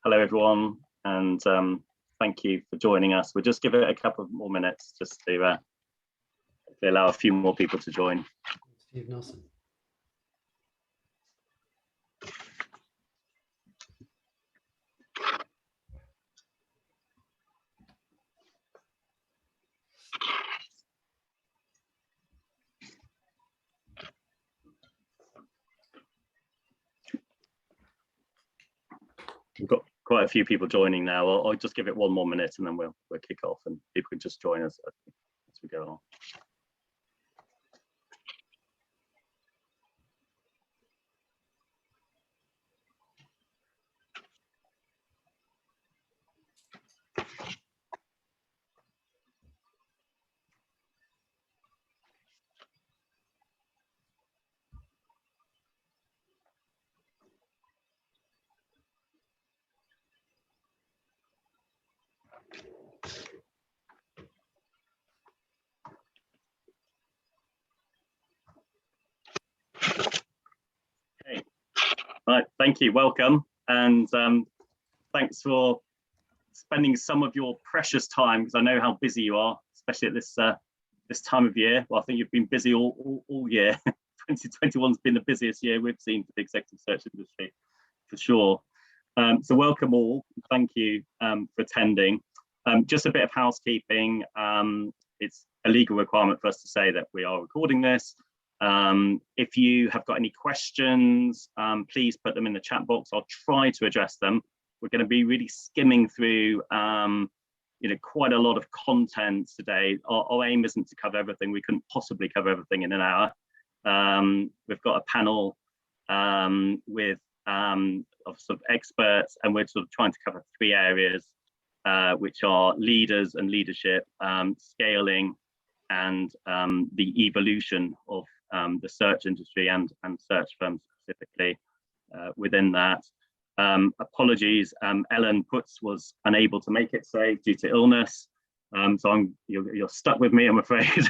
Hello, everyone, and thank you for joining us. We'll just give it a couple of more minutes just to allow a few more people to join. Steve Nelson. We've got quite a few people joining now. I'll just give it one more minute and then we'll kick off and people can just join us as we go along. Right, thank you, welcome, and thanks for spending some of your precious time, because I know how busy you are, especially at this time of year. Well, I think you've been busy all year. 2021's been the busiest year we've seen for the executive search industry, for sure. So welcome all, thank you for attending. Just a bit of housekeeping. It's a legal requirement for us to say that we are recording this. If you have got any questions, please put them in the chat box. I'll try to address them. We're going to be really skimming through quite a lot of content today. Our aim isn't to cover everything. We couldn't possibly cover everything in an hour. We've got a panel with of sort of experts, and we're sort of trying to cover three areas, which are leaders and leadership, scaling, and the evolution of the search industry and search firms specifically within that. Apologies, Ellen Putz was unable to make it today due to illness, so you're stuck with me, I'm afraid,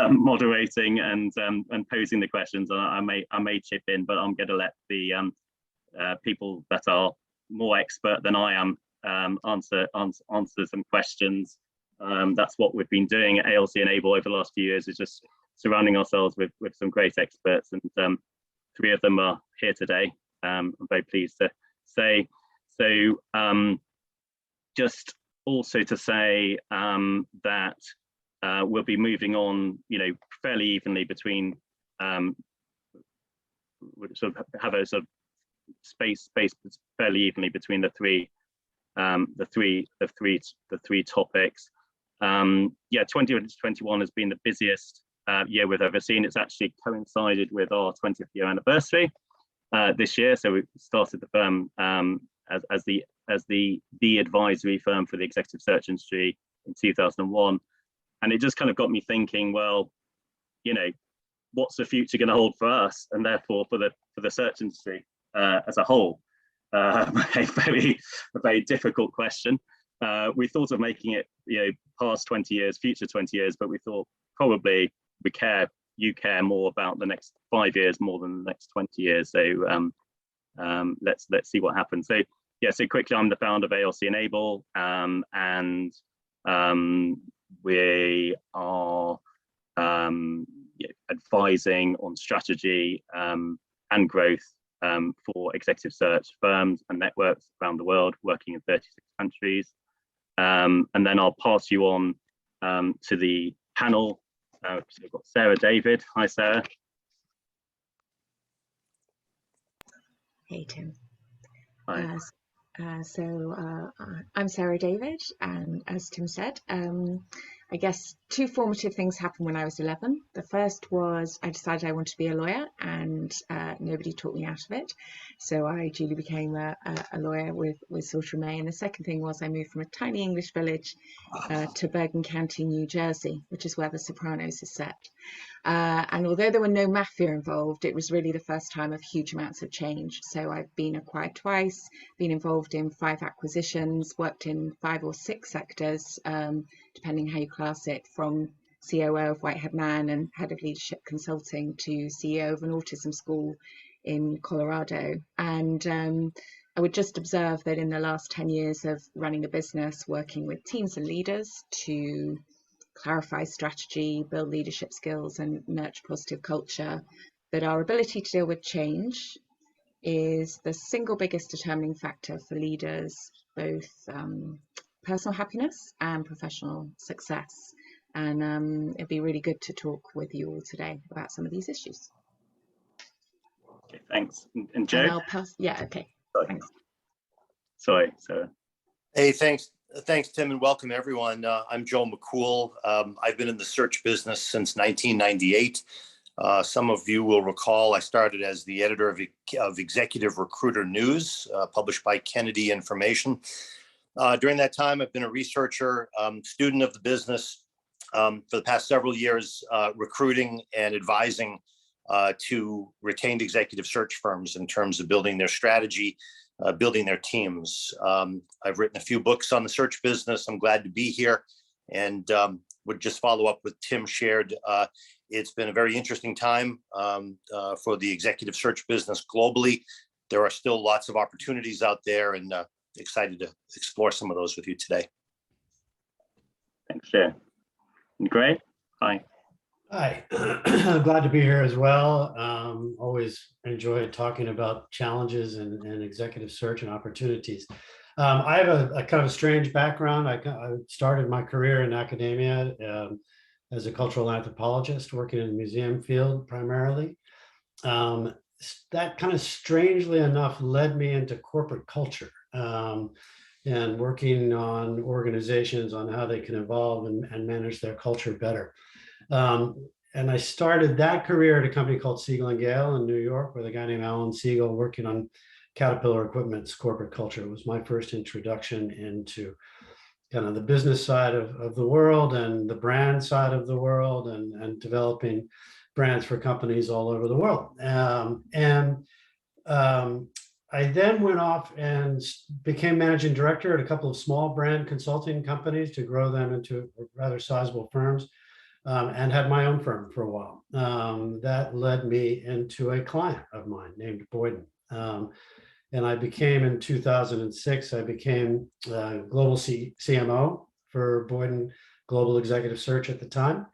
moderating and posing the questions. I may chip in, but I'm going to let the people that are more expert than I am answer some questions. That's what we've been doing at ALC Enable over the last few years, is just surrounding ourselves with some great experts, and three of them are here today. I'm very pleased to say. So just also to say that we'll be moving on, fairly evenly between, sort of have a sort of space fairly evenly between the three topics. Yeah, 2021 has been the busiest year we've ever seen. It's actually coincided with our 20th year anniversary this year. So we started the firm as the advisory firm for the executive search industry in 2001, and it just kind of got me thinking, well, what's the future going to hold for us, and therefore for the search industry as a whole? A very difficult question. We thought of making it, past 20 years, future 20 years, but we thought probably you care more about the next 5 years more than the next 20 years. So let's see what happens. So yeah, so quickly, I'm the founder of ALC Enable, and we are advising on strategy and growth for executive search firms and networks around the world, working in 36 countries. And then I'll pass you on to the panel. So we've got Sarah David. Hi, Sarah. Hey, Tim. Hi. I'm Sarah David, and as Tim said, I guess two formative things happened when I was 11. The first was I decided I wanted to be a lawyer, and nobody taught me out of it. So I duly became a lawyer with Salter May. And the second thing was I moved from a tiny English village to Bergen County, New Jersey, which is where The Sopranos is set. And although there were no mafia involved, it was really the first time of huge amounts of change. So I've been acquired twice, been involved in 5 acquisitions, worked in 5 or 6 sectors, depending how you class it, from COO of Whitehead Mann and head of leadership consulting to CEO of an autism school in Colorado. And I would just observe that in the last 10 years of running a business, working with teams and leaders to clarify strategy, build leadership skills, and nurture positive culture, that our ability to deal with change is the single biggest determining factor for leaders, both personal happiness and professional success. And it'd be really good to talk with you all today about some of these issues. Okay, thanks. And Joe? And I'll pass. Yeah, okay. Sorry. Thanks. Sorry, so. Hey, thanks, Tim, and welcome everyone. I'm Joe Mccool. I've been in the search business since 1998. Some of you will recall I started as the editor of Executive Recruiter News, published by Kennedy Information. During that time, I've been a researcher, student of the business for the past several years, recruiting and advising to retained executive search firms in terms of building their strategy, building their teams. I've written a few books on the search business. I'm glad to be here, and would just follow up with Tim shared. It's been a very interesting time for the executive search business globally. There are still lots of opportunities out there, and excited to explore some of those with you today. Thanks, Joe. And Gray? Hi. Hi, I'm glad to be here as well. Always enjoy talking about challenges and executive search and opportunities. I have a kind of a strange background. I started my career in academia as a cultural anthropologist, working in the museum field primarily. That kind of strangely enough led me into corporate culture and working on organizations on how they can evolve and manage their culture better. And I started that career at a company called Siegel & Gale in New York with a guy named Alan Siegel, working on Caterpillar Equipment's corporate culture. It was my first introduction into kind of the business side of the world and the brand side of the world, and developing brands for companies all over the world. I then went off and became managing director at a couple of small brand consulting companies to grow them into rather sizable firms. And had my own firm for a while. That led me into a client of mine named Boyden. And I became, in 2006, I became global CMO for Boyden Global Executive Search at the time.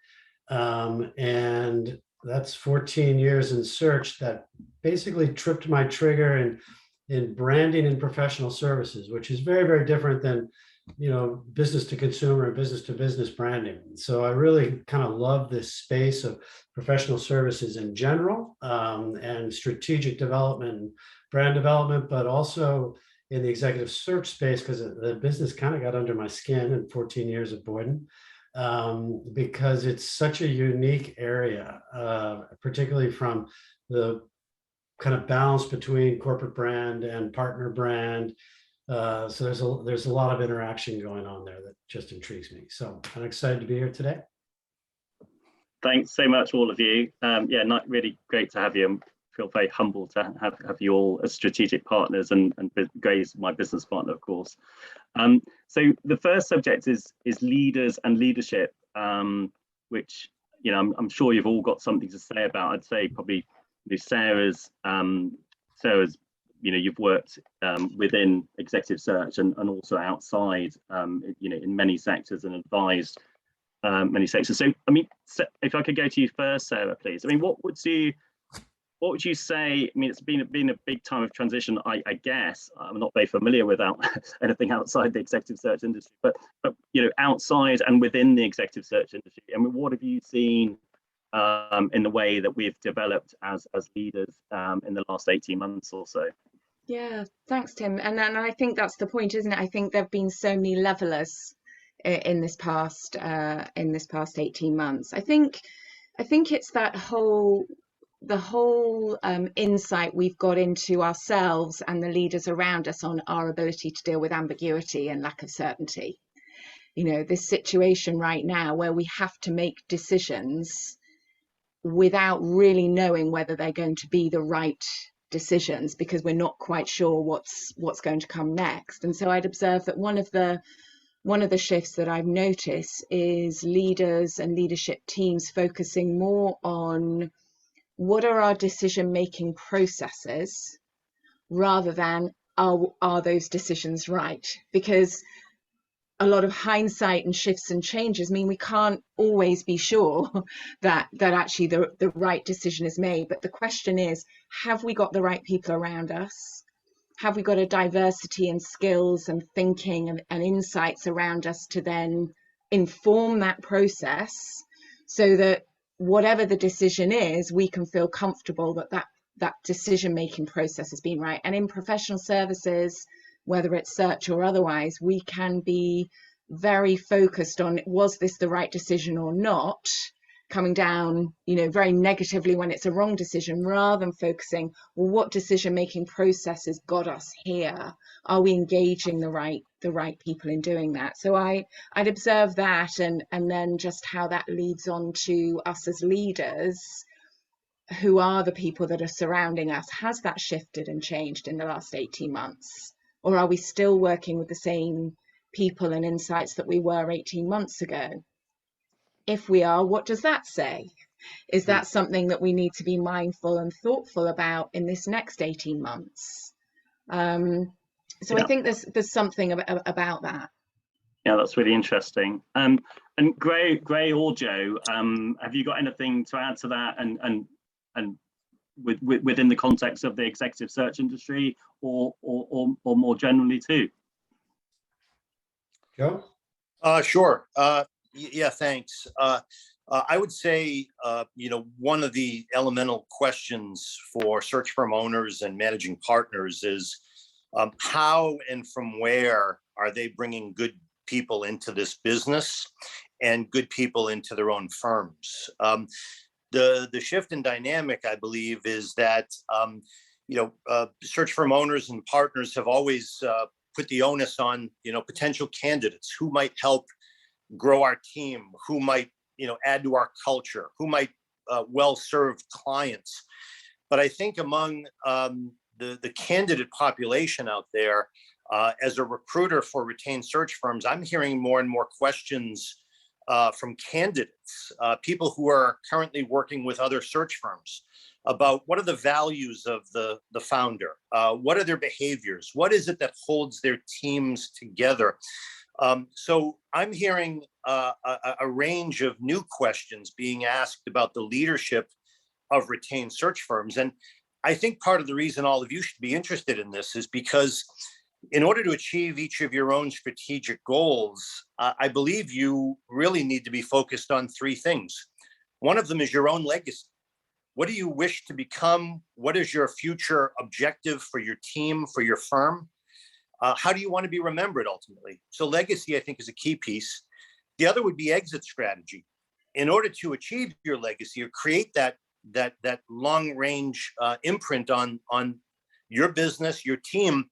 And that's 14 years in search that basically tripped my trigger in branding and professional services, which is very, very different than business to consumer and business to business branding. So I really kind of love this space of professional services in general, and strategic development and brand development, but also in the executive search space, because the business kind of got under my skin in 14 years of Boyden, because it's such a unique area, particularly from the kind of balance between corporate brand and partner brand. So there's a lot of interaction going on there that just intrigues me. So I'm excited to be here today. Thanks so much, all of you. Yeah, really great to have you. I feel very humbled to have you all as strategic partners, and Gray's my business partner, of course. So the first subject is leaders and leadership, which I'm sure you've all got something to say about. I'd say probably Sarah's you've worked within executive search and also outside, in many sectors, and advised many sectors. So, if I could go to you first, Sarah, please. What would you say? It's been a big time of transition. I guess I'm not very familiar with anything outside the executive search industry, but outside and within the executive search industry. What have you seen in the way that we've developed as leaders in the last 18 months or so? Yeah, thanks, Tim. And I think that's the point, isn't it? I think there've been so many levelers in this past 18 months. I think it's the whole insight we've got into ourselves and the leaders around us on our ability to deal with ambiguity and lack of certainty. This situation right now where we have to make decisions without really knowing whether they're going to be the right decisions, because we're not quite sure what's going to come next. And so I'd observe that one of the shifts that I've noticed is leaders and leadership teams focusing more on what are our decision-making processes, rather than are those decisions right? Because a lot of hindsight and shifts and changes mean we can't always be sure that actually the right decision is made. But the question is, have we got the right people around us? Have we got a diversity in skills and thinking and insights around us to then inform that process, so that whatever the decision is, we can feel comfortable that decision-making process has been right? And in professional services, whether it's search or otherwise, we can be very focused on, was this the right decision or not, coming down, very negatively when it's a wrong decision, rather than focusing, well, what decision-making processes got us here? Are we engaging the right people in doing that? So I'd observe that, and then just how that leads on to us as leaders. Who are the people that are surrounding us? Has that shifted and changed in the last 18 months? Or are we still working with the same people and insights that we were 18 months ago? If we are, what does that say? Is that something that we need to be mindful and thoughtful about in this next 18 months? So I think there's something about that. Yeah, that's really interesting. And Gray or Joe, have you got anything to add to that? And within the context of the executive search industry, or more generally too? Joe? Sure. Yeah, thanks. I would say, one of the elemental questions for search firm owners and managing partners is how and from where are they bringing good people into this business and good people into their own firms? The shift in dynamic, I believe, is that search firm owners and partners have always put the onus on potential candidates who might help grow our team, who might add to our culture, who might well serve clients. But I think among the candidate population out there, as a recruiter for retained search firms, I'm hearing more and more questions from candidates, people who are currently working with other search firms, about what are the values of the founder, what are their behaviors, what is it that holds their teams together. So I'm hearing a range of new questions being asked about the leadership of retained search firms. And I think part of the reason all of you should be interested in this is because in order to achieve each of your own strategic goals, I believe you really need to be focused on three things. One of them is your own legacy. What do you wish to become? What is your future objective for your team, for your firm? How do you want to be remembered ultimately? So legacy, I think, is a key piece. The other would be exit strategy. In order to achieve your legacy or create that long range imprint on your business, your team,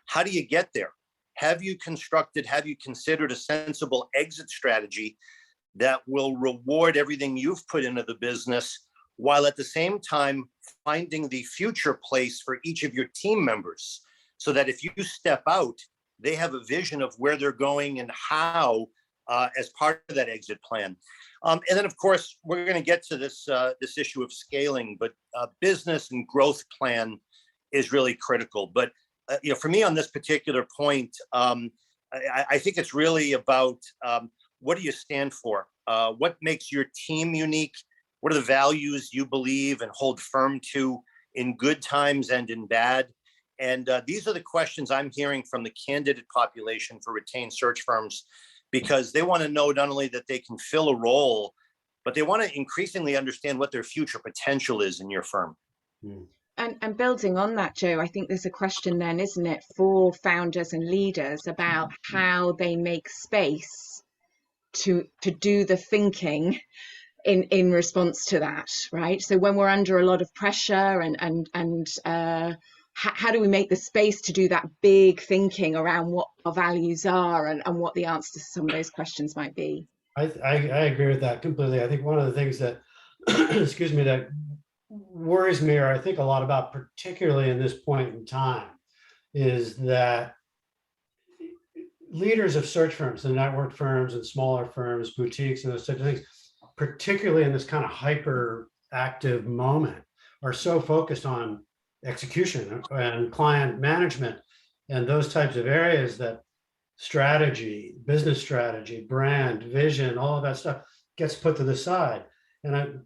how do you get there? Have you considered a sensible exit strategy that will reward everything you've put into the business, while at the same time finding the future place for each of your team members, so that if you step out, they have a vision of where they're going and how, as part of that exit plan. And then, of course, we're going to get to this issue of scaling, but business and growth plan is really critical. But for me on this particular point, I think it's really about what do you stand for? What makes your team unique? What are the values you believe and hold firm to in good times and in bad? And these are the questions I'm hearing from the candidate population for retained search firms, because they want to know not only that they can fill a role, but they want to increasingly understand what their future potential is in your firm. And building on that, Joe, I think there's a question then, isn't it, for founders and leaders about how they make space to do the thinking in response to that, right? So when we're under a lot of pressure and how do we make the space to do that big thinking around what our values are and what the answers to some of those questions might be? I agree with that completely. I think one of the things that, excuse me, that worries me, or I think a lot about, particularly in this point in time, is that leaders of search firms and network firms and smaller firms, boutiques, and those types of things, particularly in this kind of hyper active moment, are so focused on execution and client management and those types of areas, that strategy, business strategy, brand, vision, all of that stuff gets put to the side. And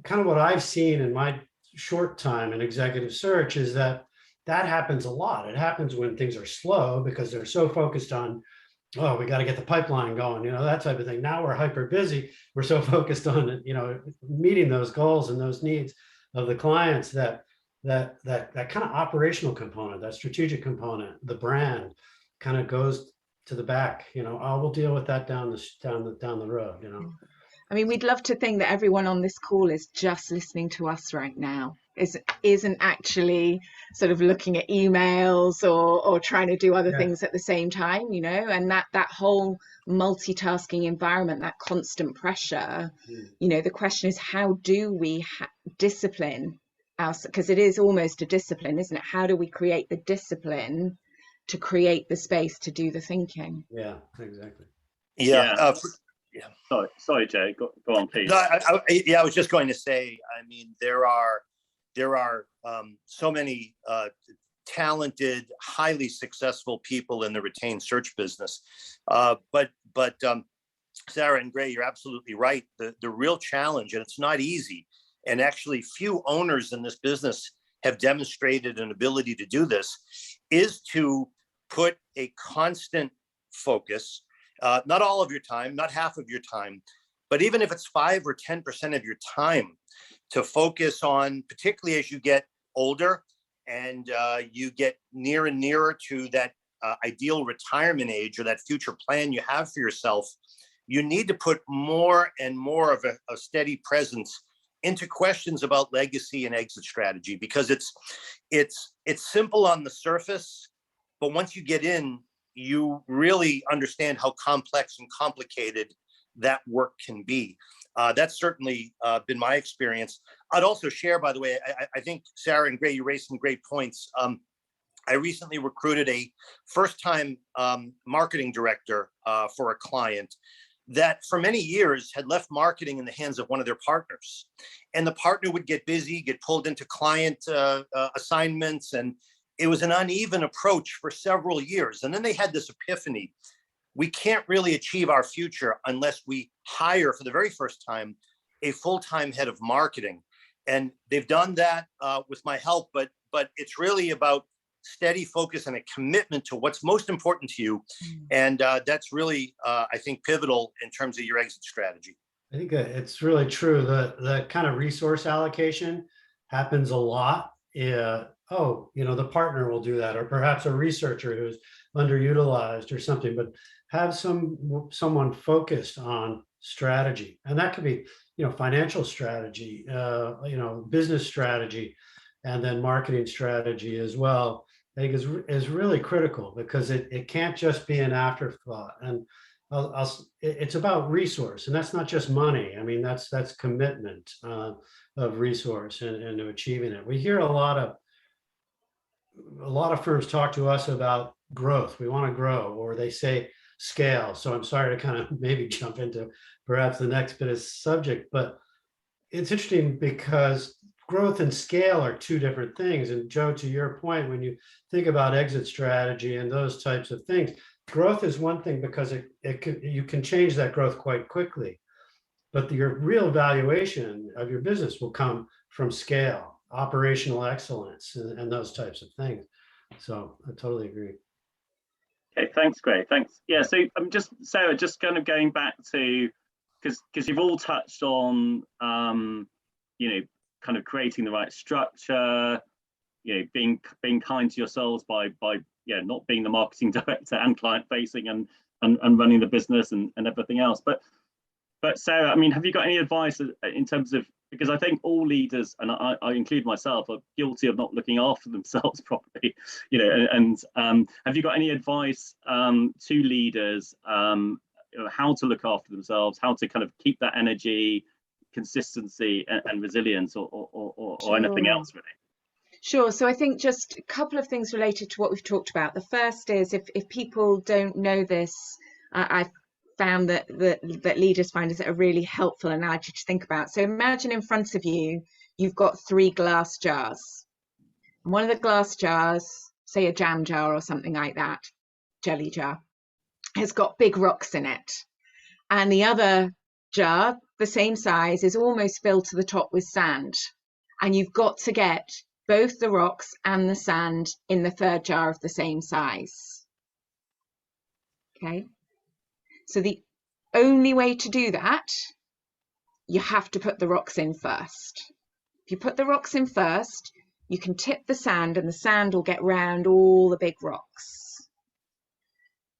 kind of what I've seen in my short time in executive search is that happens a lot. It happens when things are slow because they're so focused on, oh, we got to get the pipeline going, that type of thing. Now we're hyper busy. We're so focused on, meeting those goals and those needs of the clients that kind of operational component, that strategic component, the brand, kind of goes to the back. Oh, we'll deal with that down the road. I mean, we'd love to think that everyone on this call is just listening to us right now, isn't actually sort of looking at emails or trying to do other things at the same time, and that whole multitasking environment, that constant pressure, the question is, how do we discipline us? Because it is almost a discipline, isn't it? How do we create the discipline to create the space to do the thinking? Yeah, exactly. Yeah. Sorry, Joe. Go on, please. No, I was just going to say, I mean, there are so many talented, highly successful people in the retained search business. But Sarah and Gray, you're absolutely right. The real challenge, and it's not easy, and actually few owners in this business have demonstrated an ability to do this, is to put a constant focus, not all of your time, not half of your time, but even if it's 5 or 10% of your time, to focus on, particularly as you get older and you get nearer and nearer to that ideal retirement age or that future plan you have for yourself, you need to put more and more of a steady presence into questions about legacy and exit strategy, because it's simple on the surface, but once you get in, you really understand how complex and complicated that work can be. That's certainly been my experience. I'd also share, by the way, I think Sarah and Gray, you raised some great points. I recently recruited a first-time marketing director for a client that for many years had left marketing in the hands of one of their partners. And the partner would get busy, get pulled into client assignments, and it was an uneven approach for several years. And then they had this epiphany: we can't really achieve our future unless we hire, for the very first time, a full-time head of marketing. And they've done that with my help, but it's really about steady focus and a commitment to what's most important to you. And that's really, I think, pivotal in terms of your exit strategy. I think it's really true. The kind of resource allocation happens a lot. The partner will do that, or perhaps a researcher who's underutilized or something, but have someone focused on strategy. And that could be, financial strategy, business strategy, and then marketing strategy as well. I think is really critical, because it can't just be an afterthought. And it's about resource, and that's not just money. I mean, that's commitment of resource and to achieving it. We hear a lot of firms talk to us about growth. We want to grow, or they say scale. So I'm sorry to kind of maybe jump into perhaps the next bit of subject, but it's interesting because growth and scale are two different things. And Joe, to your point, when you think about exit strategy and those types of things, growth is one thing because you can change that growth quite quickly. But your real valuation of your business will come from scale, operational excellence, and those types of things. So I totally agree. Okay, thanks, Gray. Thanks. Yeah, so I'm Sarah, just kind of going back to, because you've all touched on, kind of creating the right structure, being kind to yourselves by not being the marketing director and client facing and running the business and everything else. But Sarah, I mean, have you got any advice in terms of, because I think all leaders, and I include myself, are guilty of not looking after themselves properly, and have you got any advice to leaders, how to look after themselves, how to kind of keep that energy, consistency and resilience, or anything else really? Sure. So I think just a couple of things related to what we've talked about. The first is, if people don't know this, I've found that leaders find is a really helpful analogy to think about. So imagine in front of you, you've got 3 glass jars. One of the glass jars, say a jam jar or something like that, jelly jar, has got big rocks in it. And the other jar, the same size, is almost filled to the top with sand. And you've got to get both the rocks and the sand in the third jar of the same size. Okay. So the only way to do that, you have to put the rocks in first. If you put the rocks in first, you can tip the sand and the sand will get round all the big rocks.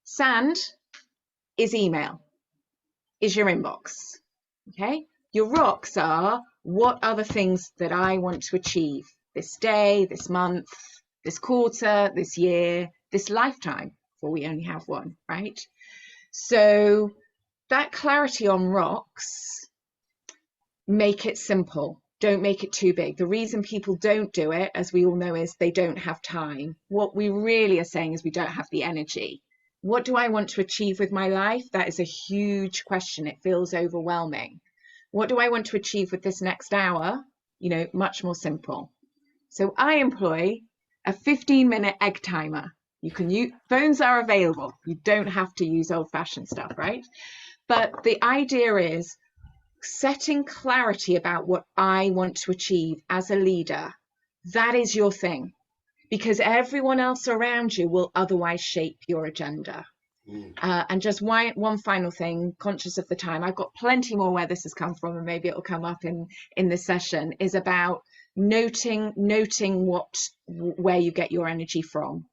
Sand is email, is your inbox. Okay. Your rocks are, what are the things that I want to achieve this day, this month, this quarter, this year, this lifetime, for we only have one, right? So that clarity on rocks, make it simple. Don't make it too big. The reason people don't do it, as we all know, is they don't have time. What we really are saying is we don't have the energy. What do I want to achieve with my life? That is a huge question. It feels overwhelming. What do I want to achieve with this next hour? You know, much more simple. So I employ a 15-minute egg timer. You can use, phones are available. You don't have to use old-fashioned stuff, right? But the idea is setting clarity about what I want to achieve as a leader. That is your thing, because everyone else around you will otherwise shape your agenda. And just one final thing, conscious of the time, I've got plenty more where this has come from, and maybe it'll come up in this session, is about noting where you get your energy from.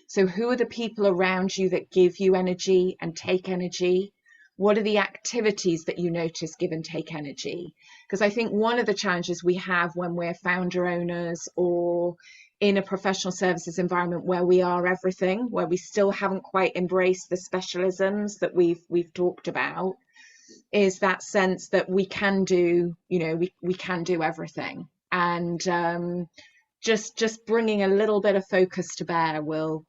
So who are the people around you that give you energy and take energy? What are the activities that you notice give and take energy? Because I think one of the challenges we have when we're founder owners or in a professional services environment where we are everything, where we still haven't quite embraced the specialisms that we've talked about, is that sense that we can do, you know, we can do everything. And just bringing a little bit of focus to bear will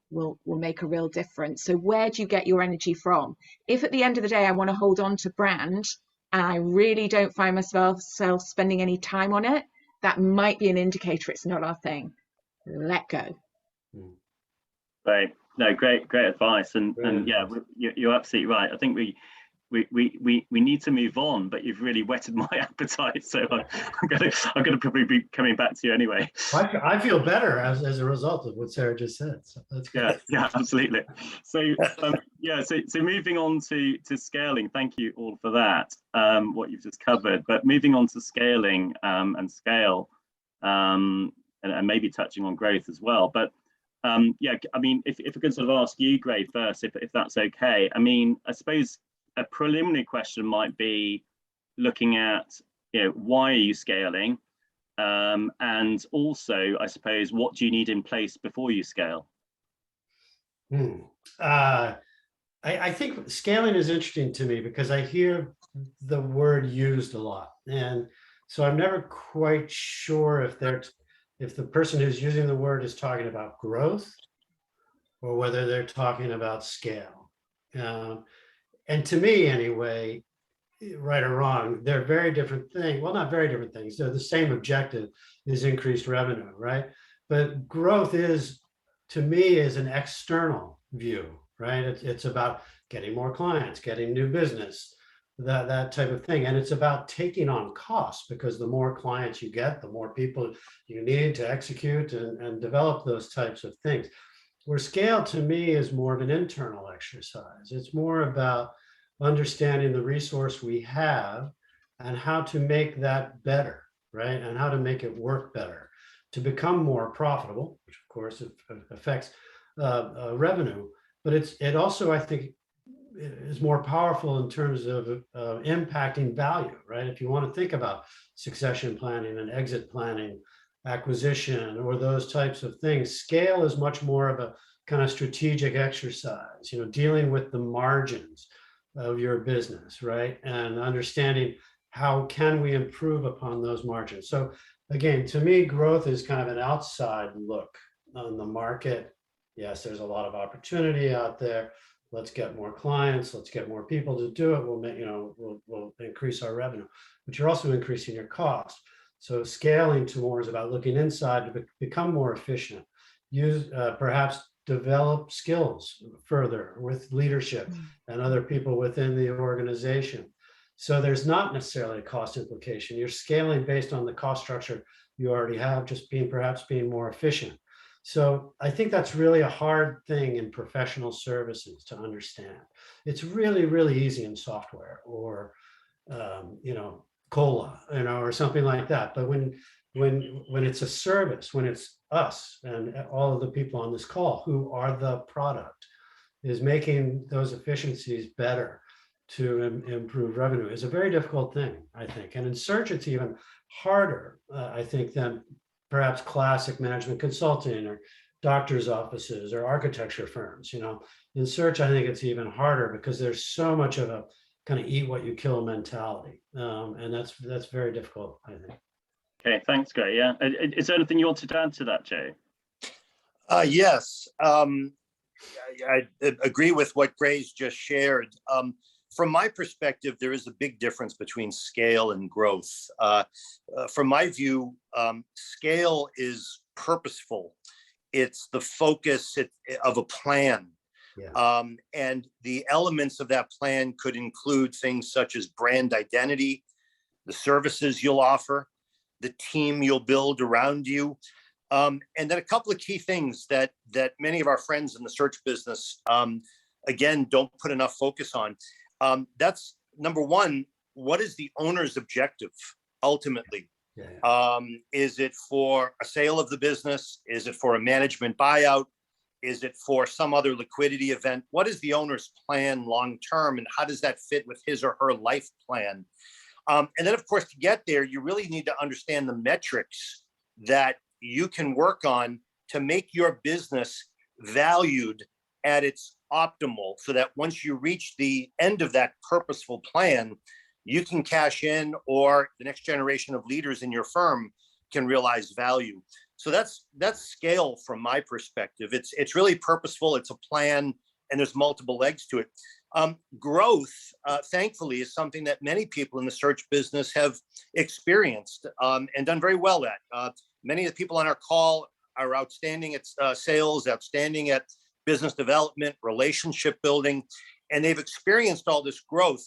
make a real difference. So where do you get your energy from? If at the end of the day I want to hold on to brand and I really don't find myself spending any time on it, that might be an indicator it's not our thing. Let go. Right. No, great advice. And yeah, you're absolutely right. I think we need to move on, but you've really whetted my appetite, so I'm gonna probably be coming back to you anyway. I feel better as a result of what Sarah just said. So that's good. Yeah, absolutely. So so moving on to scaling. Thank you all for that. What you've just covered, but moving on to scaling and scale, and maybe touching on growth as well. But yeah, I mean, if I could sort of ask you, Gray, first, if that's okay. I mean, I suppose a preliminary question might be looking at, you know, why are you scaling? And also, I suppose, what do you need in place before you scale? I think scaling is interesting to me because I hear the word used a lot. And so I'm never quite sure if the person who's using the word is talking about growth or whether they're talking about scale. And to me, anyway, right or wrong, they're very different things. Well, not very different things. They're the same objective, is increased revenue, right? But growth is, to me, is an external view, right? It's about getting more clients, getting new business, that type of thing. And it's about taking on costs, because the more clients you get, the more people you need to execute and develop those types of things. Where scale, to me, is more of an internal exercise. It's more about understanding the resource we have and how to make that better, right? And how to make it work better to become more profitable, which of course affects revenue. But it also, I think, is more powerful in terms of impacting value, right? If you want to think about succession planning and exit planning, acquisition, or those types of things, scale is much more of a kind of strategic exercise, you know, dealing with the margins of your business, right? And understanding how can we improve upon those margins. So again, to me, growth is kind of an outside look on the market. Yes, there's a lot of opportunity out there. Let's get more clients. Let's get more people to do it. We'll make, you know, we'll increase our revenue, but you're also increasing your cost. So scaling to more is about looking inside to become more efficient. Use perhaps develop skills further with leadership and other people within the organization. So there's not necessarily a cost implication. You're scaling based on the cost structure you already have, just perhaps being more efficient. So I think that's really a hard thing in professional services to understand. It's really, really easy in software or, cola, or something like that. But when it's a service, when it's us and all of the people on this call who are the product, is making those efficiencies better to improve revenue is a very difficult thing, I think. And in search, it's even harder, I think, than perhaps classic management consulting or doctor's offices or architecture firms. In search, I think it's even harder because there's so much of a kind of eat what you kill mentality, and that's very difficult, I think. Okay, thanks, Gray. Yeah, is there anything you wanted to add to that, Joe? Yes, I agree with what Gray's just shared. From my perspective, there is a big difference between scale and growth. From my view, scale is purposeful. It's the focus of a plan. Yeah. And the elements of that plan could include things such as brand identity, the services you'll offer, the team you'll build around you, and then a couple of key things that many of our friends in the search business, again, don't put enough focus on. That's number one. What is the owner's objective ultimately? Yeah. Is it for a sale of the business? Is it for a management buyout? Is it for some other liquidity event? What is the owner's plan long term, and how does that fit with his or her life plan? And then, of course, to get there, you really need to understand the metrics that you can work on to make your business valued at its optimal, so that once you reach the end of that purposeful plan, you can cash in, or the next generation of leaders in your firm can realize value. So that's scale from my perspective. It's really purposeful. It's a plan, and there's multiple legs to it. Growth, thankfully, is something that many people in the search business have experienced and done very well at. Many of the people on our call are outstanding at sales, outstanding at business development, relationship building, and they've experienced all this growth.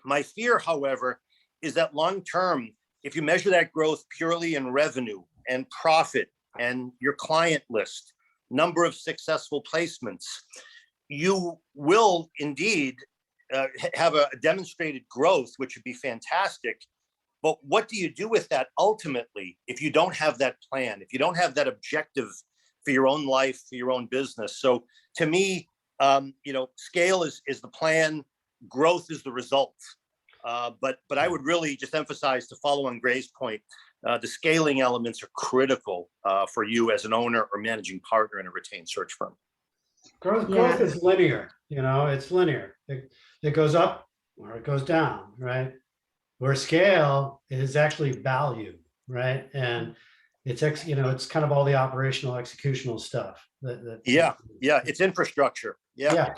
My fear, however, is that long term, if you measure that growth purely in revenue and profit and your client list, number of successful placements, you will indeed have a demonstrated growth, which would be fantastic. But what do you do with that ultimately if you don't have that plan, if you don't have that objective for your own life, for your own business? So to me, scale is the plan, growth is the result. But I would really just emphasize, to follow on Gray's point, the scaling elements are critical for you as an owner or managing partner in a retained search firm. Growth is linear, it's linear. It goes up or it goes down, right? Where scale is actually value, right? And it's it's kind of all the operational executional stuff. It's infrastructure. Yeah.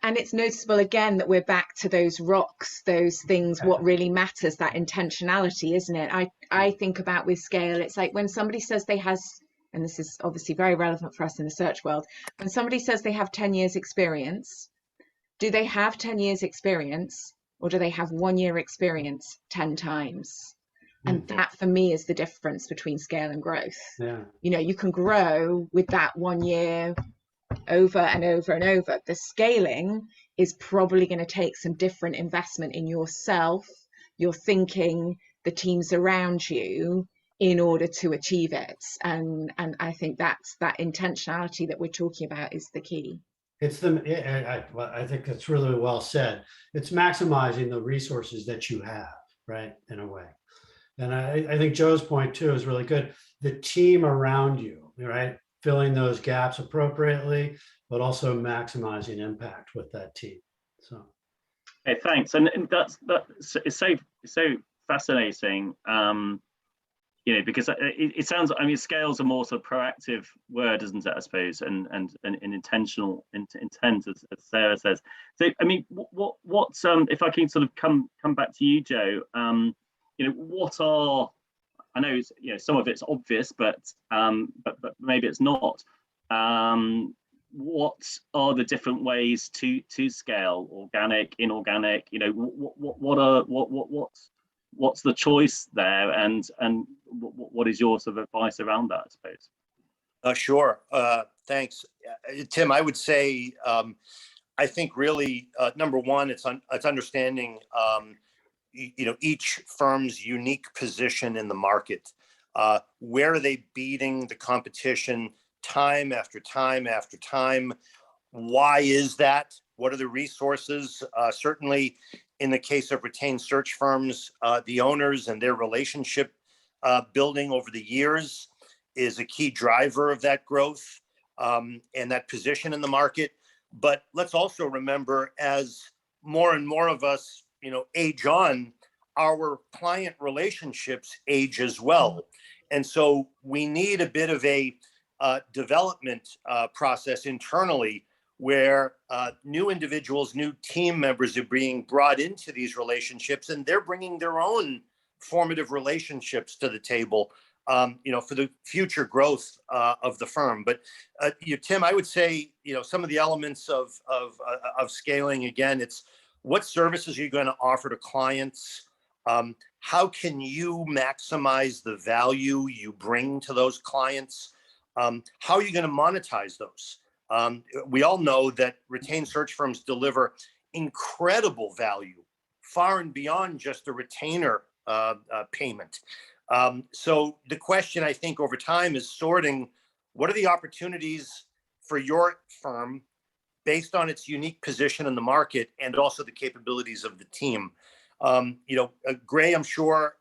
And it's noticeable again that we're back to those rocks, those things, what really matters, that intentionality, isn't it? I think about with scale, it's like when somebody says they has, and this is obviously very relevant for us in the search world, when somebody says they have 10 years experience, do they have 10 years experience, or do they have 1 year experience 10 times? And that for me is the difference between scale and growth. Yeah. You can grow with that 1 year over and over and over. The scaling is probably going to take some different investment in yourself, your thinking, the teams around you, in order to achieve it. And I think that's that intentionality that we're talking about is the key. I think that's really well said. It's maximizing the resources that you have, right, in a way. And I think Joe's point too is really good. The team around you, right, filling those gaps appropriately, but also maximizing impact with that team. So, okay, thanks. And that's it's so fascinating. Because it sounds, scale's a more sort of proactive word, isn't it, I suppose, and intentional intent, as Sarah says. So, what if I can sort of come back to you, Joe, what are, I know it's, some of it's obvious, but maybe it's not. What are the different ways to scale? Organic, inorganic? What's the choice there, and what is your sort of advice around that, I suppose? Sure. Thanks, Tim. I would say I think really number one, it's understanding each firm's unique position in the market. Where are they beating the competition time after time after time? Why is that? What are the resources? Certainly, in the case of retained search firms, the owners and their relationship building over the years is a key driver of that growth and that position in the market. But let's also remember, as more and more of us, age on, our client relationships age as well. And so we need a bit of a development process internally where new individuals, new team members are being brought into these relationships, and they're bringing their own formative relationships to the table, for the future growth of the firm. But Tim, I would say, some of the elements of scaling, again, it's what services are you going to offer to clients? How can you maximize the value you bring to those clients? How are you going to monetize those? We all know that retained search firms deliver incredible value, far and beyond just a retainer payment. So the question, I think, over time is sorting what are the opportunities for your firm based on its unique position in the market and also the capabilities of the team. Gray, I'm sure,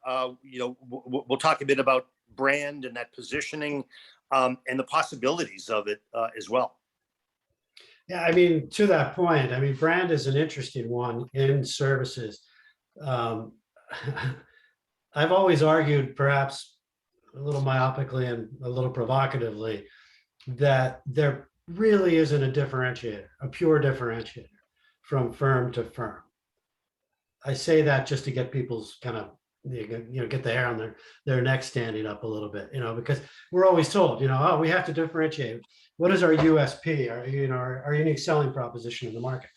we'll talk a bit about brand and that positioning and the possibilities of it as well. Yeah, I mean, to that point, I mean, brand is an interesting one in services. I've always argued, perhaps a little myopically and a little provocatively, that there really isn't a differentiator, a pure differentiator from firm to firm. I say that just to get people's kind of, get the hair on their neck standing up a little bit, because we're always told, oh, we have to differentiate. What is our USP, our unique selling proposition in the market?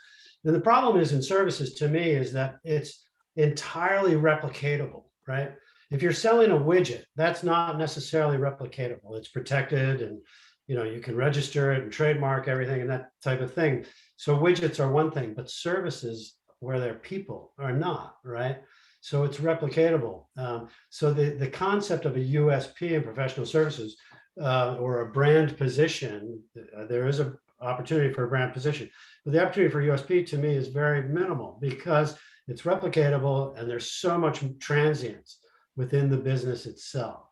And the problem is in services, to me, is that it's entirely replicatable, right? If you're selling a widget, that's not necessarily replicatable. It's protected, and you can register it and trademark everything and that type of thing. So widgets are one thing, but services where they're people are not, right? So it's replicatable. So the concept of a USP in professional services or a brand position, there is an opportunity for a brand position, but the opportunity for USP to me is very minimal because it's replicatable and there's so much transience within the business itself.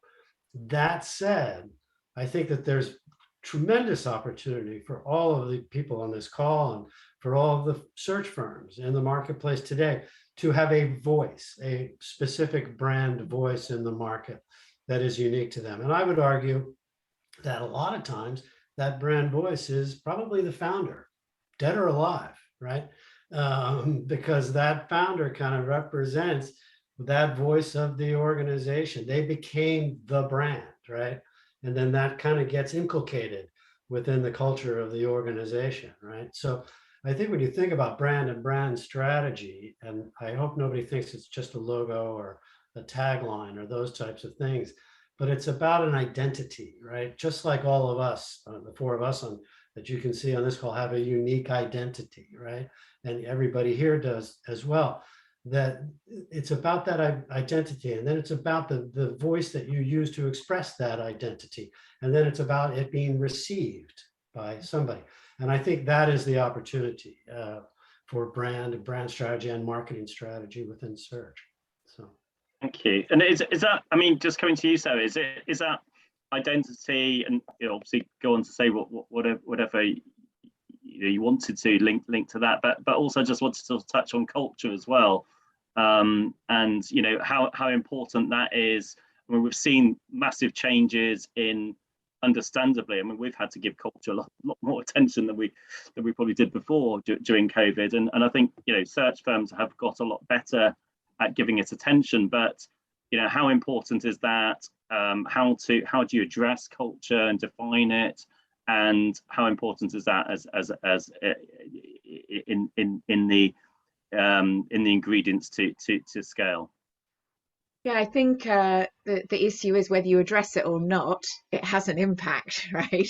That said, I think that there's tremendous opportunity for all of the people on this call and for all of the search firms in the marketplace today to have a voice, a specific brand voice in the market that is unique to them. And I would argue that a lot of times that brand voice is probably the founder, dead or alive, right? Because that founder kind of represents that voice of the organization. They became the brand, right? And then that kind of gets inculcated within the culture of the organization, right? So I think when you think about brand and brand strategy, and I hope nobody thinks it's just a logo or a tagline or those types of things, but it's about an identity, right? Just like all of us, the four of us that you can see on this call have a unique identity, right? And everybody here does as well. That it's about that identity, and then it's about the voice that you use to express that identity, and then it's about it being received by somebody. And I think that is the opportunity for brand strategy and marketing strategy within search. So thank you. And is that, I mean, just coming to you, Sarah, is that identity, and obviously go on to say whatever you wanted to link to that, but also just wanted to touch on culture as well, and how important that is. I mean, we've seen massive changes in, understandably. I mean, we've had to give culture a lot more attention than we probably did before during COVID, and I think search firms have got a lot better at giving it attention, but how important is that? How do you address culture and define it? And how important is that as in the ingredients to scale? Yeah, I think the issue is whether you address it or not, it has an impact, right?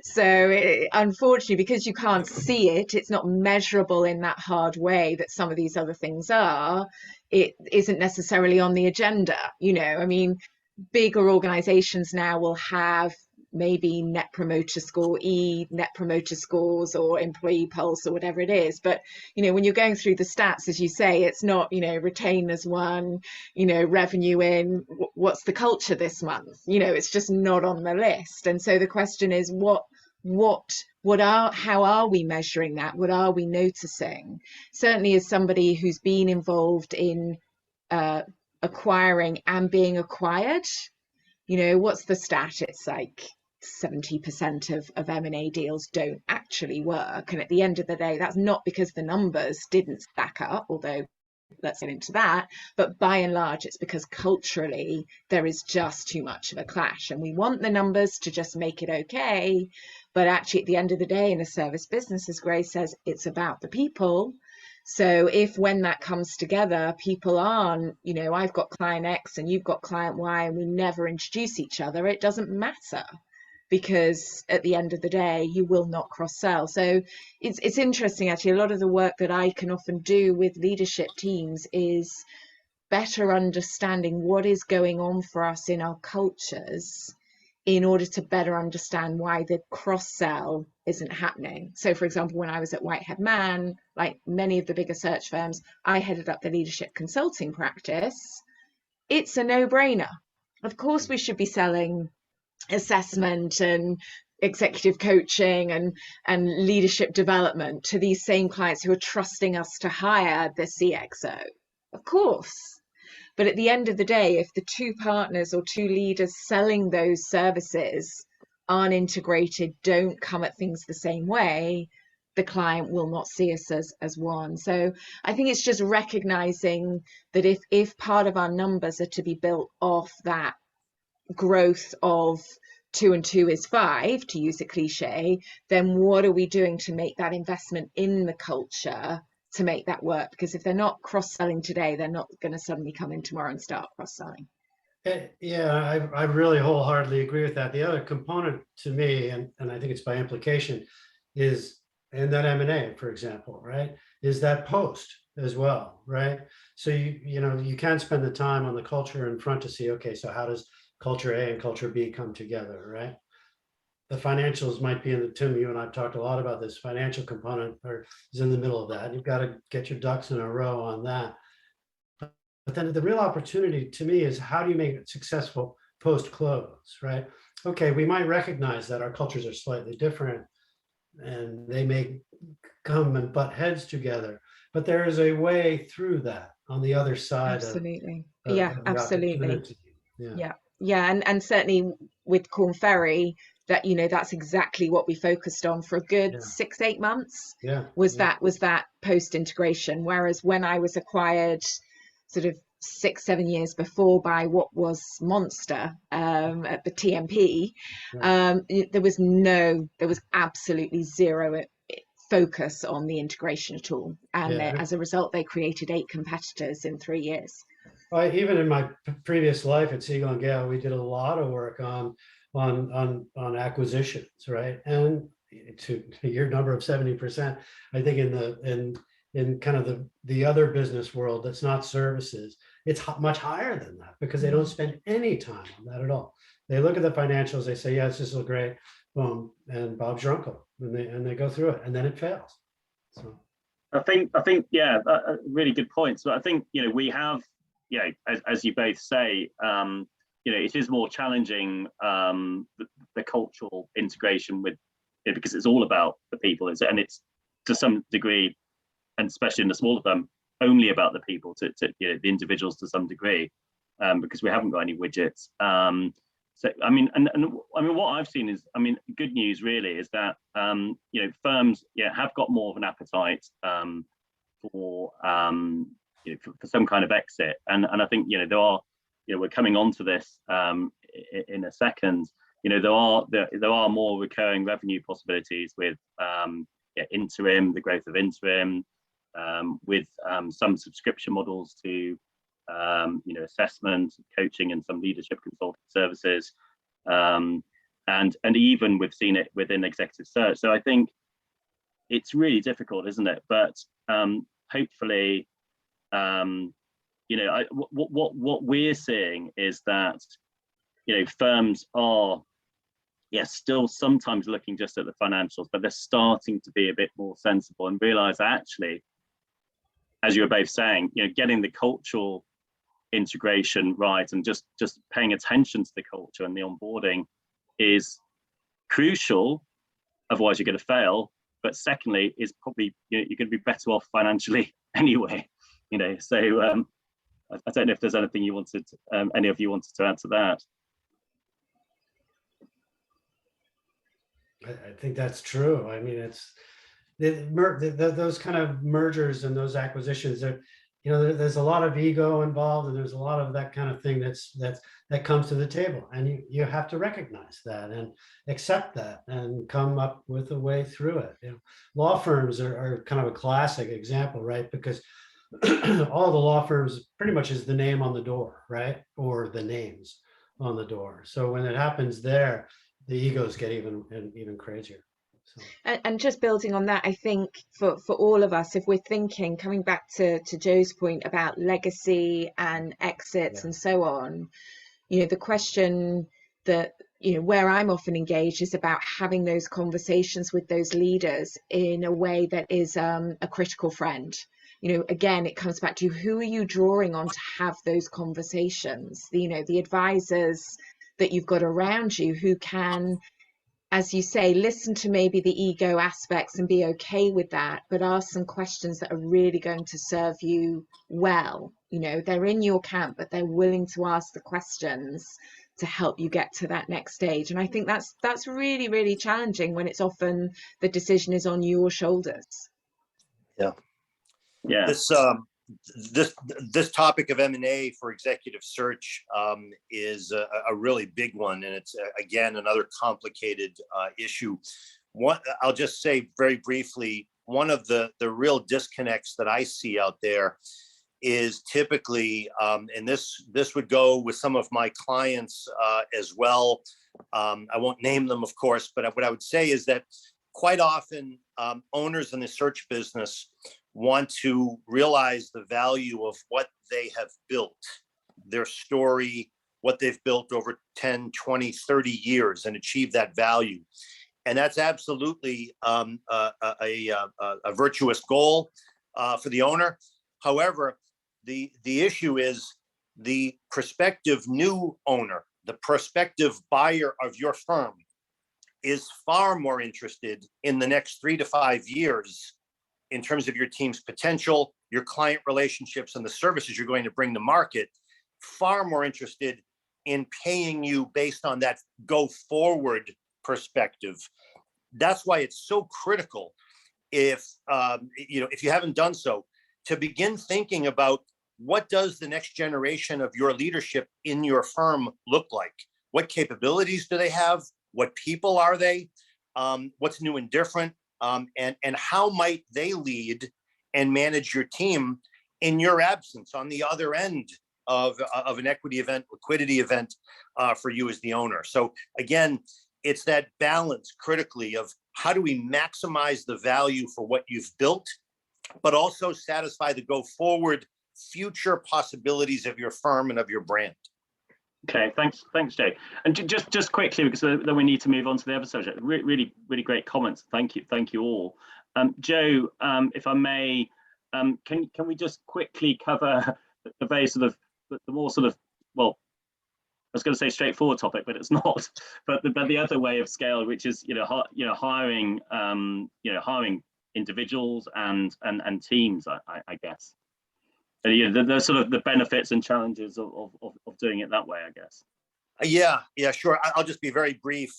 So unfortunately, because you can't see it, it's not measurable in that hard way that some of these other things are, it isn't necessarily on the agenda. I mean, bigger organizations now will have maybe net promoter score, net promoter scores, or employee pulse, or whatever it is. But when you're going through the stats, as you say, it's not retainers one, revenue in, what's the culture this month? It's just not on the list. And so the question is, how are we measuring that? What are we noticing? Certainly, as somebody who's been involved in acquiring and being acquired, what's the stat? It's like 70% of M&A deals don't actually work. And at the end of the day, that's not because the numbers didn't stack up, although let's get into that. But by and large, it's because culturally, there is just too much of a clash. And we want the numbers to just make it okay. But actually, at the end of the day, in a service business, as Grace says, it's about the people. So if when that comes together, people aren't, I've got client X and you've got client Y and we never introduce each other, it doesn't matter, because at the end of the day, you will not cross-sell. So it's interesting, actually. A lot of the work that I can often do with leadership teams is better understanding what is going on for us in our cultures in order to better understand why the cross-sell isn't happening. So for example, when I was at Whitehead Mann, like many of the bigger search firms, I headed up the leadership consulting practice. It's a no-brainer. Of course, we should be selling assessment and executive coaching and leadership development to these same clients who are trusting us to hire the CXO. Of course. But at the end of the day, if the two partners or two leaders selling those services aren't integrated, don't come at things the same way, the client will not see us as one. So I think it's just recognizing that if part of our numbers are to be built off that growth of 2 and 2 is 5, to use a cliche, then what are we doing to make that investment in the culture to make that work? Because if they're not cross-selling today, they're not going to suddenly come in tomorrow and start cross-selling. Yeah, I really wholeheartedly agree with that. The other component to me, and I think it's by implication, is in that M&A, for example, right, is that post as well, right? So you can spend the time on the culture in front to see, okay, so how does culture A and culture B come together, right? The financials might be in the, Tim, you and I've talked a lot about this financial component is in the middle of that. You've got to get your ducks in a row on that. But then the real opportunity to me is, how do you make it successful post-close, right? Okay, we might recognize that our cultures are slightly different and they may come and butt heads together, but there is a way through that on the other side. Absolutely. of Yeah, the absolutely. opportunity. Yeah. And certainly with Corn Ferry, that that's exactly what we focused on for a good 6-8 months. Was that post integration. Whereas when I was acquired sort of 6-7 years before by what was Monster at the TMP, there was absolutely zero focus on the integration at all, and as a result they created 8 competitors in 3 years. Even in my previous life at Siegel and Gale, we did a lot of work on acquisitions, right? And to your number of 70%, I think in kind of the other business world that's not services, it's much higher than that, because they don't spend any time on that at all. They look at the financials, they say, yes, this looks great, boom, and Bob's your uncle, and they go through it, and then it fails. So I think really good points. But I think we have, as you both say, it is more challenging, the cultural integration with, because it's all about the people, and it's to some degree, and especially in the smaller firm, only about the people, to the individuals to some degree, because we haven't got any widgets. So I mean, what I've seen is, good news really is that firms have got more of an appetite for some kind of exit, and I think there are we're coming on to this in a second. There are more recurring revenue possibilities with interim, the growth of interim, with some subscription models to assessment, coaching, and some leadership consulting services, and even we've seen it within executive search. So I think it's really difficult, isn't it? But hopefully, what we're seeing is that firms are still sometimes looking just at the financials, but they're starting to be a bit more sensible and realize that actually, as you were both saying, getting the cultural integration right and just paying attention to the culture and the onboarding is crucial. Otherwise, you're going to fail. But secondly, is probably you're going to be better off financially anyway. So I don't know if there's anything you wanted, any of you wanted to add to that. I think that's true. I mean, it's those kind of mergers and those acquisitions that, there's a lot of ego involved, and there's a lot of that kind of thing that comes to the table, and you have to recognize that and accept that and come up with a way through it. Law firms are kind of a classic example, right? Because all the law firms pretty much is the name on the door, right? Or the names on the door. So when it happens there, the egos get even crazier. So. And just building on that, I think for all of us, if we're thinking, coming back to Joe's point about legacy and exits and so on, the question that, where I'm often engaged is about having those conversations with those leaders in a way that is a critical friend. Again, it comes back to who are you drawing on to have those conversations? The advisors that you've got around you who can, as you say, listen to maybe the ego aspects and be okay with that, but ask some questions that are really going to serve you well. They're in your camp, but they're willing to ask the questions to help you get to that next stage. And I think that's really, really challenging when it's often the decision is on your shoulders. Yeah. This topic of M&A for executive search is a really big one, and it's again another complicated issue. I'll just say very briefly, one of the real disconnects that I see out there is typically, and this would go with some of my clients as well. I won't name them, of course, but what I would say is that quite often owners in the search business want to realize the value of what they have built, their story, what they've built over 10, 20, 30 years, and achieve that value. And that's absolutely a virtuous goal for the owner. However, the issue is the prospective new owner, the prospective buyer of your firm is far more interested in the next 3 to 5 years in terms of your team's potential, your client relationships, and the services you're going to bring to market, far more interested in paying you based on that go forward perspective. That's why it's so critical, if you haven't done so, to begin thinking about what does the next generation of your leadership in your firm look like? What capabilities do they have? What people are they? What's new and different? And how might they lead and manage your team in your absence on the other end of an equity event, liquidity event for you as the owner? So again, it's that balance critically of how do we maximize the value for what you've built, but also satisfy the go forward future possibilities of your firm and of your brand. Okay, thanks, Joe. And just quickly, because then we need to move on to the other subject. Really great comments. Thank you all. Joe, if I may, can we just quickly cover the very sort of the more sort of, well, I was going to say straightforward topic, but it's not. But the other way of scale, which is hiring individuals and teams, I guess. The sort of the benefits and challenges of doing it that way, I guess. Yeah, sure. I'll just be very brief.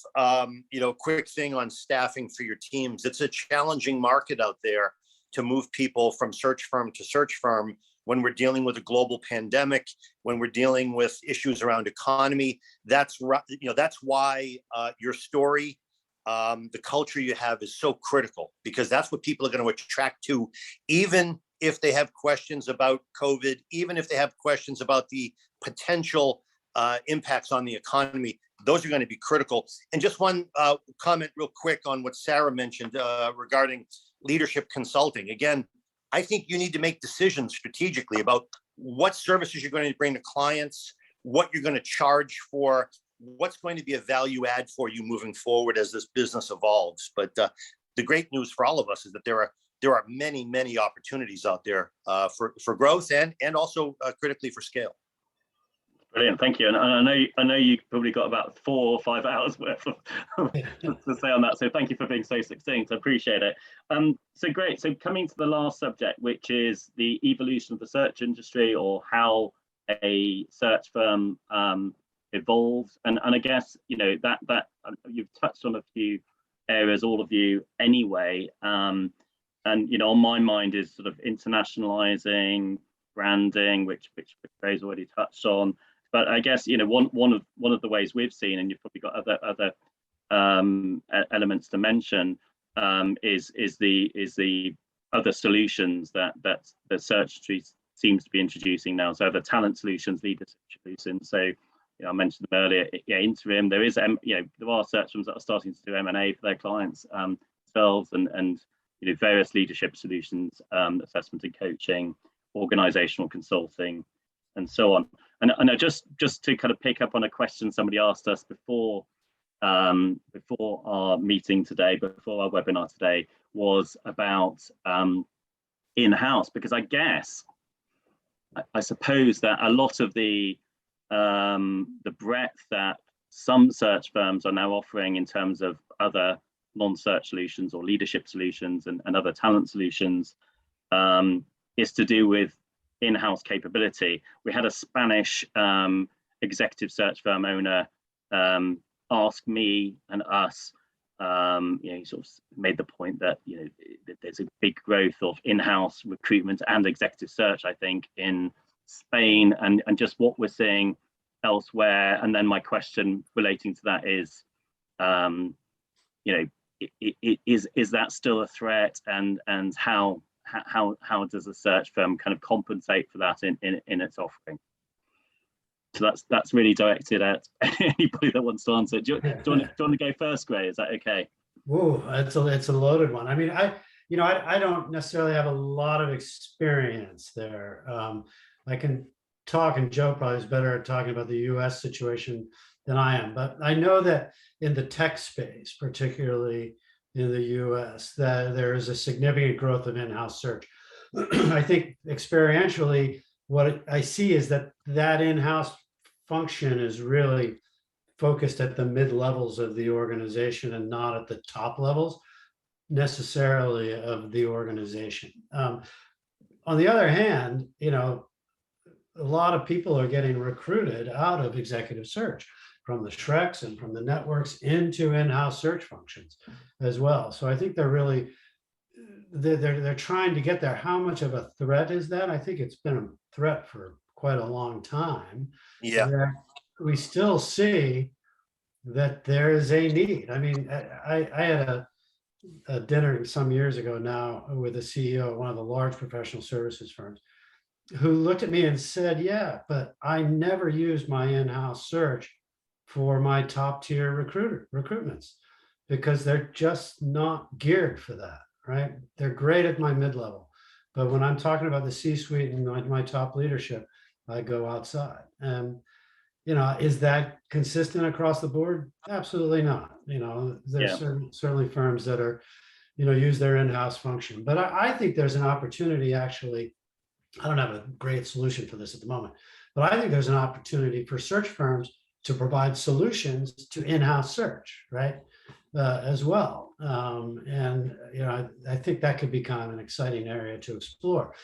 Quick thing on staffing for your teams. It's a challenging market out there to move people from search firm to search firm when we're dealing with a global pandemic, when we're dealing with issues around economy. That's why your story, the culture you have is so critical, because that's what people are going to attract to, even if they have questions about COVID, even if they have questions about the potential impacts on the economy. Those are going to be critical. And just one comment real quick on what Sarah mentioned regarding leadership consulting. Again, I think you need to make decisions strategically about what services you're going to bring to clients, what you're going to charge for, what's going to be a value add for you moving forward as this business evolves. But the great news for all of us is that there are many, many opportunities out there for growth and also critically for scale. Brilliant, thank you. And I know you probably got about 4 or 5 hours worth of to say on that. So thank you for being so succinct. I appreciate it. So great. So coming to the last subject, which is the evolution of the search industry, or how a search firm evolves. And I guess, you know, that you've touched on a few areas, all of you anyway. And you know, on my mind is sort of internationalizing, branding, which Ray's already touched on. But I guess, you know, one of the ways we've seen, and you've probably got other elements to mention, is the other solutions that Search Tree seems to be introducing now. So the talent solutions, leadership solutions. So, you know, I mentioned them earlier. Yeah, interim. There is, you know, there are search firms that are starting to do M&A for their clients themselves, and you know, various leadership solutions, assessment and coaching, organizational consulting, and so on. And I just to kind of pick up on a question somebody asked us before our meeting today, before our webinar today, was about in-house, because I guess I suppose that a lot of the breadth that some search firms are now offering in terms of other non-search solutions or leadership solutions and other talent solutions is to do with in-house capability. We had a Spanish executive search firm owner ask me and us, you know, he sort of made the point that, you know, there's a big growth of in-house recruitment and executive search, I think, in Spain, and just what we're seeing elsewhere. And then my question relating to that is, you know, is that still a threat, and how does a search firm kind of compensate for that in its offering? So that's really directed at anybody that wants to answer. Do you want to go first, Gray? Is that okay? Whoa, it's a loaded one. I mean, I don't necessarily have a lot of experience there. I can talk, and Joe probably is better at talking about the US situation than I am, but I know that in the tech space, particularly in the US, that there is a significant growth of in-house search. I think experientially, what I see is that in-house function is really focused at the mid-levels of the organization and not at the top levels necessarily of the organization. On the other hand, you know, a lot of people are getting recruited out of executive search from the Shreks and from the networks into in-house search functions as well. So I think they're trying to get there. How much of a threat is that? I think it's been a threat for quite a long time. Yeah. We still see that there is a need. I mean, I had a dinner some years ago now with a CEO of one of the large professional services firms, who looked at me and said, yeah, but I never used my in-house search for my top tier recruitments because they're just not geared for that, right? They're great at my mid-level, but when I'm talking about the C-suite and my top leadership, I go outside. And, you know, is that consistent across the board? Absolutely not. You know, there's certainly firms that are, you know, use their in-house function, but I think there's an opportunity actually. I don't have a great solution for this at the moment, but I think there's an opportunity for search firms to provide solutions to in-house search, right, as well. And, you know, I think that could become an exciting area to explore.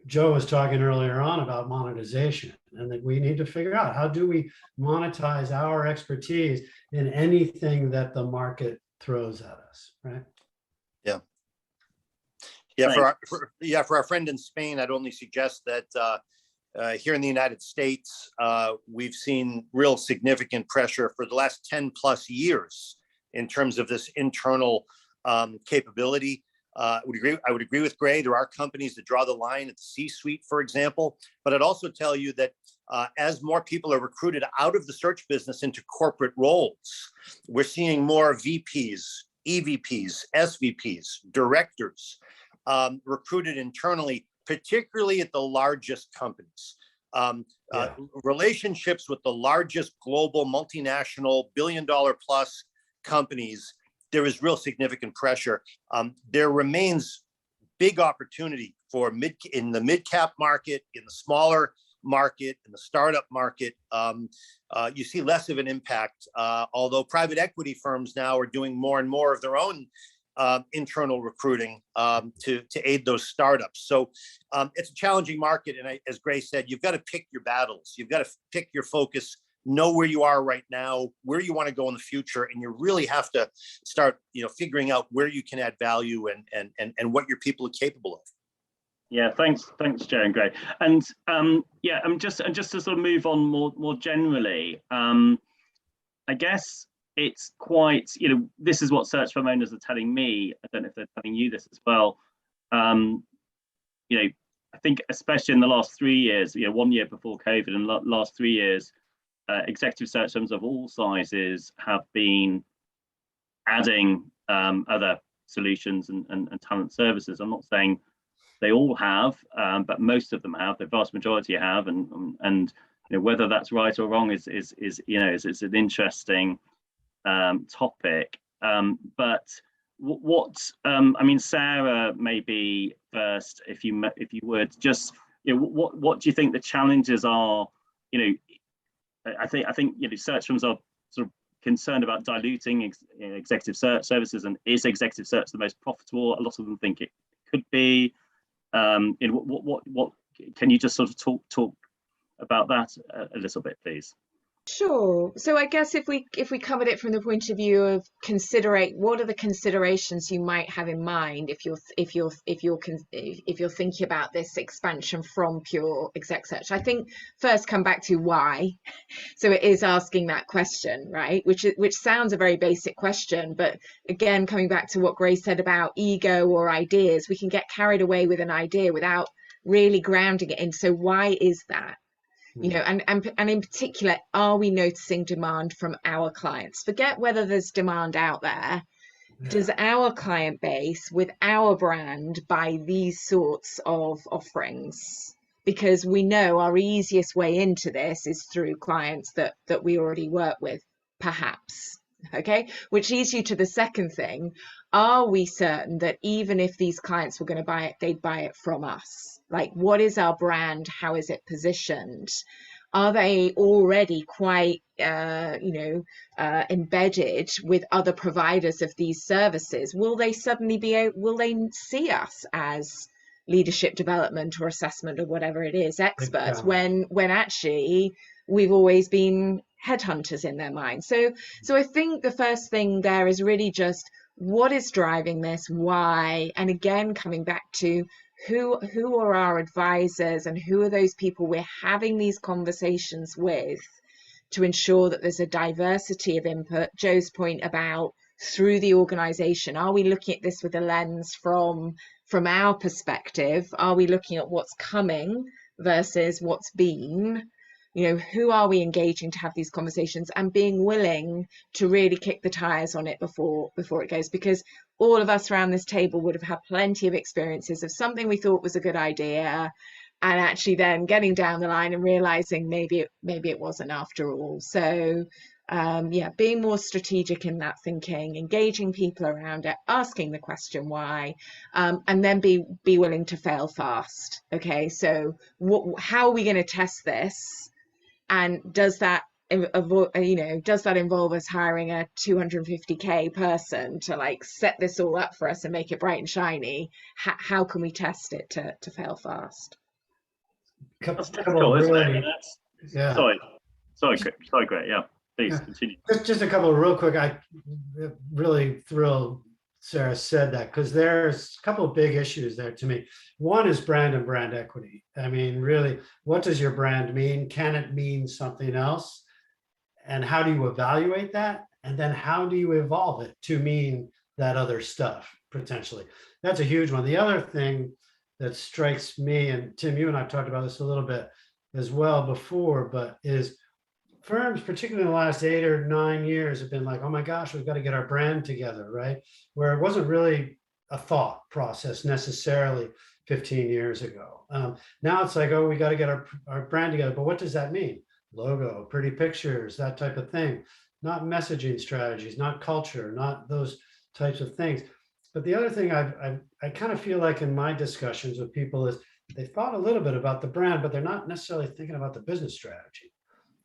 Joe was talking earlier on about monetization, and that we need to figure out, how do we monetize our expertise in anything that the market throws at us, right? Yeah. Yeah, Thanks. for our friend in Spain, I'd only suggest that here in the United States, we've seen real significant pressure for the last 10 plus years in terms of this internal capability. I would agree with Gray. There are companies that draw the line at the C-suite, for example. But I'd also tell you that as more people are recruited out of the search business into corporate roles, we're seeing more VPs, EVPs, SVPs, directors recruited internally, particularly at the largest companies. Relationships with the largest global multinational billion-dollar plus companies, there is real significant pressure. There remains big opportunity for in the mid-cap market, in the smaller market, in the startup market. You see less of an impact, although private equity firms now are doing more and more of their own internal recruiting to aid those startups. So it's a challenging market. And as Gray said, you've got to pick your battles. You've got to pick your focus, know where you are right now, where you want to go in the future. And you really have to start, figuring out where you can add value and what your people are capable of. Yeah, thanks, Joe and Gray. And just to sort of move on more generally, I guess it's quite, this is what search firm owners are telling me. I don't know if they're telling you this as well. I think especially in the last 3 years, 1 year before COVID and last 3 years, executive search firms of all sizes have been adding other solutions and talent services. I'm not saying they all have, but most of them have. The vast majority have, and whether that's right or wrong is an interesting topic. But what I mean, Sarah, maybe first, if you would just, what do you think the challenges are? I think search firms are sort of concerned about diluting executive search services, and is executive search the most profitable? A lot of them think it could be. What can you just sort of talk about that a little bit, please? Sure. So I guess if we covered it from the point of view of what are the considerations you might have in mind if you're thinking about this expansion from pure exec search, I think first come back to why. So it is asking that question, right? Which sounds a very basic question, but again, coming back to what Grace said about ego or ideas, we can get carried away with an idea without really grounding it in. So why is that? And in particular, are we noticing demand from our clients? Forget whether there's demand out there. Yeah. Does our client base with our brand buy these sorts of offerings? Because we know our easiest way into this is through clients that we already work with, perhaps. Okay, which leads you to the second thing. Are we certain that even if these clients were going to buy it, they'd buy it from us? Like, what is our brand? How is it positioned? Are they already quite, embedded with other providers of these services? Will they suddenly will they see us as leadership development or assessment or whatever it is, experts, when actually we've always been headhunters in their mind? So I think the first thing there is really just, what is driving this? Why? And again, coming back to who are our advisors and who are those people we're having these conversations with to ensure that there's a diversity of input. Joe's point about through the organization, are we looking at this with a lens from our perspective? Are we looking at what's coming versus what's been? Who are we engaging to have these conversations, and being willing to really kick the tires on it before it goes? Because all of us around this table would have had plenty of experiences of something we thought was a good idea, and actually then getting down the line and realizing maybe it wasn't after all. So being more strategic in that thinking, engaging people around it, asking the question why, and then be willing to fail fast. Okay, so how are we going to test this? And does that involve us hiring a 250K person to set this all up for us and make it bright and shiny? How can we test it to fail fast? That's difficult, isn't it? Yeah. Sorry, Greg. Yeah, please continue. Just a couple of real quick. I really thrilled Sarah said that, because there's a couple of big issues there to me. One is brand and brand equity. I mean, really, what does your brand mean? Can it mean something else? And how do you evaluate that? And then how do you evolve it to mean that other stuff potentially? That's a huge one. The other thing that strikes me, and Tim, you and I've talked about this a little bit as well before, but is firms, particularly in the last 8 or 9 years, have been like, oh my gosh, we've got to get our brand together, right? Where it wasn't really a thought process necessarily 15 years ago. Now it's like, oh, we got to get our brand together. But what does that mean? Logo, pretty pictures, that type of thing. Not messaging strategies, not culture, not those types of things. But the other thing I kind of feel like in my discussions with people is they thought a little bit about the brand, but they're not necessarily thinking about the business strategy.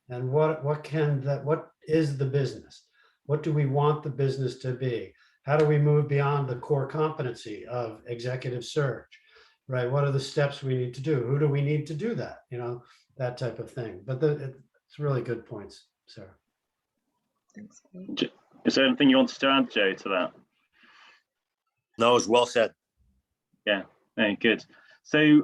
And what is the business? What do we want the business to be? How do we move beyond the core competency of executive search, right? What are the steps we need to do? Who do we need to do that? You know, that type of thing. But it's really good points, Sarah. Thanks. Is there anything you wanted to add, Joe, to that? No, it was well said. Yeah, very good. So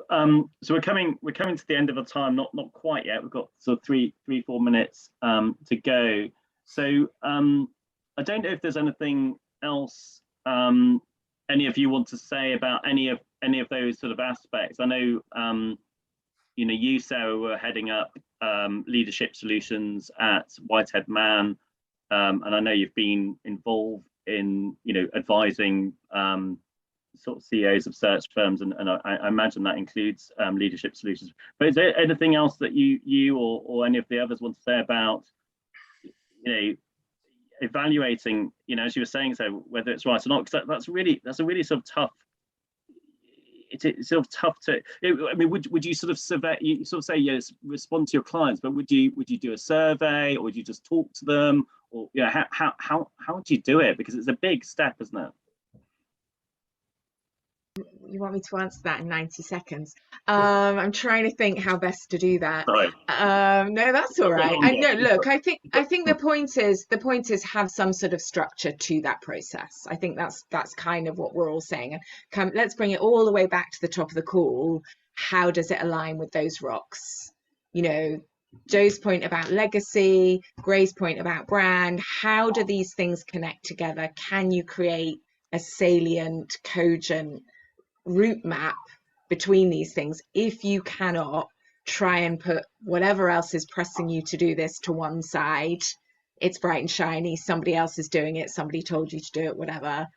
so we're coming to the end of the time, not quite yet. We've got sort of 3-4 minutes to go. So I don't know if there's anything else any of you want to say about any of those sort of aspects. I know you know, you, Sarah, were heading up leadership solutions at Whitehead Mann, and I know you've been involved in, you know, advising sort of CEOs of search firms, and I imagine that includes leadership solutions. But is there anything else that you or any of the others want to say about, you know, evaluating, you know, as you were saying, so whether it's right or not? Because that's a really sort of tough. It's sort of tough to. I mean, would you sort of survey? You sort of say yes, respond to your clients, but would you do a survey, or would you just talk to them, or yeah, how do you do it? Because it's a big step, isn't it? You want me to answer that in 90 seconds? I'm trying to think how best to do that. Sorry. No, that's all right. No, look, I think the point is have some sort of structure to that process. I think that's kind of what we're all saying. And let's bring it all the way back to the top of the call. How does it align with those rocks? You know, Joe's point about legacy, Gray's point about brand. How do these things connect together? Can you create a salient, cogent route map between these things? If you cannot, try and put whatever else is pressing you to do this to one side. It's bright and shiny, somebody else is doing it, somebody told you to do it, whatever,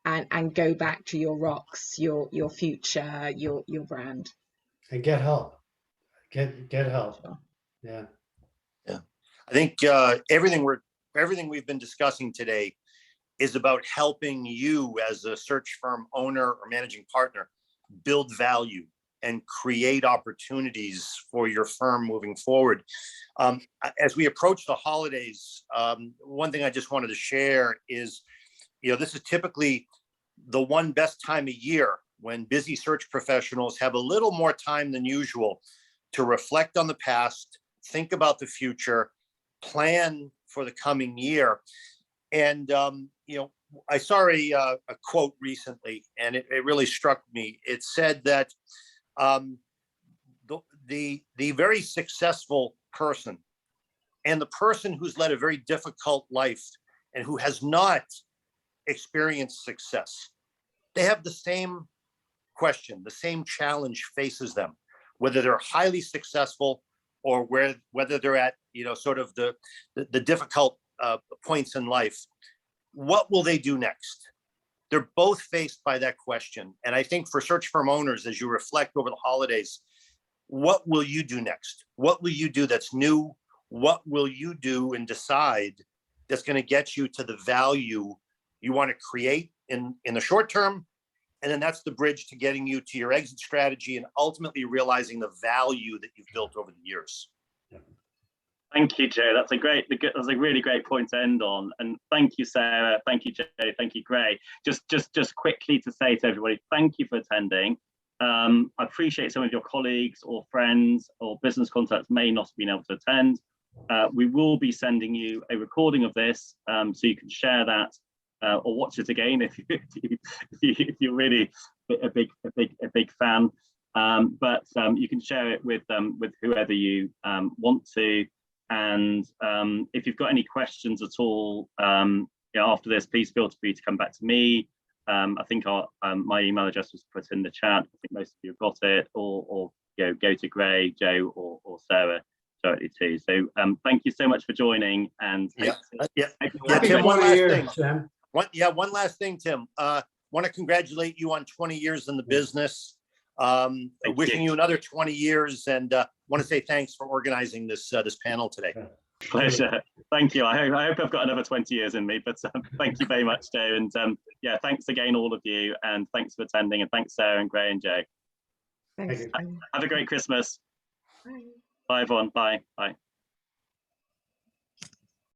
and go back to your rocks, your future, your brand. And get help. Get help. Sure. Yeah. I think everything we've been discussing today is about helping you as a search firm owner or managing partner build value and create opportunities for your firm moving forward. As we approach the holidays, one thing I just wanted to share is, you know, this is typically the one best time of year when busy search professionals have a little more time than usual to reflect on the past, think about the future, plan for the coming year. And, you know, I saw a quote recently, and it really struck me. It said that the very successful person and the person who's led a very difficult life and who has not experienced success, they have the same question, the same challenge faces them, whether they're highly successful or whether they're at, you know, sort of the difficult points in life. What will they do next? They're both faced by that question. And I think for search firm owners, as you reflect over the holidays, what will you do next? What will you do that's new? What will you do and decide that's going to get you to the value you want to create in the short term? And then that's the bridge to getting you to your exit strategy and ultimately realizing the value that you've built over the years. Thank you, Joe. That's a really great point to end on. And thank you, Sarah. Thank you, Joe. Thank you, Gray. Just quickly to say to everybody, thank you for attending. I appreciate some of your colleagues or friends or business contacts may not have been able to attend. We will be sending you a recording of this so you can share that or watch it again if you're really a big fan. But you can share it with whoever you want to. And if you've got any questions at all after this, please feel free to come back to me. I think my email address was put in the chat. I think most of you have got it, or go to Gray, Joe, or Sarah directly too. So thank you so much for joining. And Tim, one last thing. Tim. One last thing, Tim. Want to congratulate you on 20 years in the business. Wishing you another 20 years, and want to say thanks for organizing this panel today. Pleasure. Thank you. I hope I've got another 20 years in me, but thank you very much, Joe. And yeah, thanks again, all of you, and thanks for attending, and thanks, Sarah and Gray and Joe. Thanks. Have a great Christmas. Bye. Bye, everyone. Bye. Bye.